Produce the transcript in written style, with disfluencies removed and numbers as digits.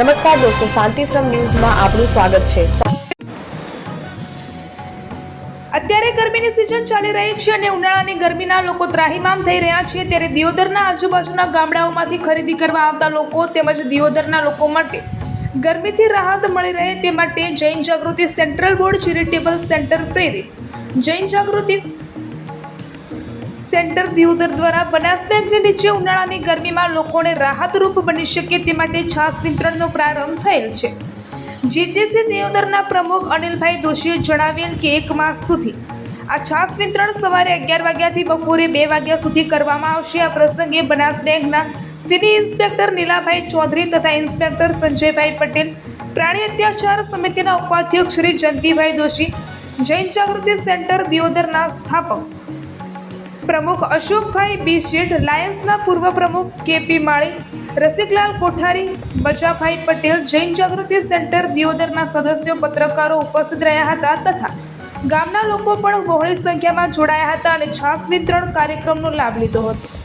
નમસ્કાર દોસ્તો, શાંતિશ્રમ ન્યૂઝમાં આપનું સ્વાગત છે। અત્યારે ગરમીની સિઝન ચાલી રહી છે અને ઉનાળાની ગરમીના લોકો ત્રાહિમામ થઈ રહ્યા છે, ત્યારે દિયોદરના આજુબાજુના ગામડાઓમાંથી ખરીદી કરવા આવતા લોકો તેમજ દિયોદરના લોકો માટે ગરમીથી રાહત મળી રહે તે માટે જૈન જાગૃતિ સેન્ટ્રલ બોર્ડ ચેરિટેબલ સેન્ટર પ્રેરિત જૈન જાગૃતિ સેન્ટર દિયોદર દ્વારા બનાસ બેંકની નીચે ઉનાળાની ગરમીમાં લોકોને રાહતરૂપ બની શકે તે માટે છાસ વિતરણનો પ્રારંભ થયેલ છે। જીજેસી દિયોદરના પ્રમુખ અનિલભાઈ દોશીએ જણાવેલ કે 1 માસ સુધી આ છાસ વિતરણ સવારે 11 વાગ્યાથી બપોરે 2 વાગ્યા સુધી કરવામાં આવશે। આ પ્રસંગે બનાસ બેંકના સિનિયર ઇન્સ્પેક્ટર નીલાભાઈ ચૌધરી તથા ઇન્સ્પેક્ટર સંજયભાઈ પટેલ, પ્રાણી અત્યાચાર સમિતિના ઉપાધ્યક્ષ શ્રી જયંતિભાઈ દોશી, જૈન જાગૃતિ સેન્ટર દિયોદરના સ્થાપક પ્રમુખ અશોકભાઈ બી શેઠ, લાયન્સના પૂર્વ પ્રમુખ કેપી માળી, રસિકલાલ કોઠારી, બજાભાઈ પટેલ, જૈન જાગૃતિ સેન્ટર દિયોદરના સદસ્યો, પત્રકારો ઉપસ્થિત રહ્યા હતા તથા ગામના લોકો પણ બહોળી સંખ્યામાં જોડાયા હતા અને છાસ વિતરણ કાર્યક્રમનો લાભ લીધો હતો।